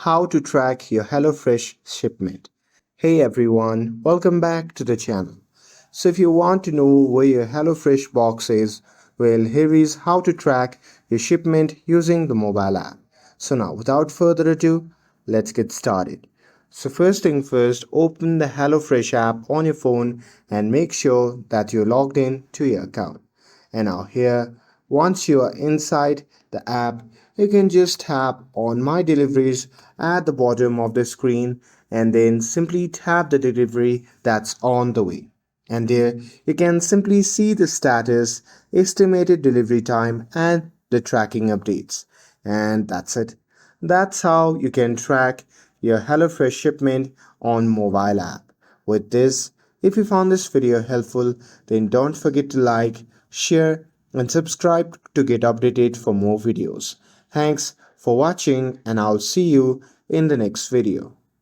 how to track your HelloFresh shipment. Hey everyone, welcome back to the channel. So if you want to know where your HelloFresh box is, well, here is how to track your shipment using the mobile app. So now without further ado, let's get started. So first thing first, open the HelloFresh app on your phone and make sure that you're logged in to your account. And now here, once you are inside the app, you can just tap on My Deliveries at the bottom of the screen and then simply tap the delivery that's on the way. And there you can simply see the status, estimated delivery time and the tracking updates. And that's it. That's how you can track your HelloFresh shipment on mobile app. With this, if you found this video helpful, then don't forget to like, share and subscribe to get updated for more videos. Thanks for watching and I'll see you in the next video.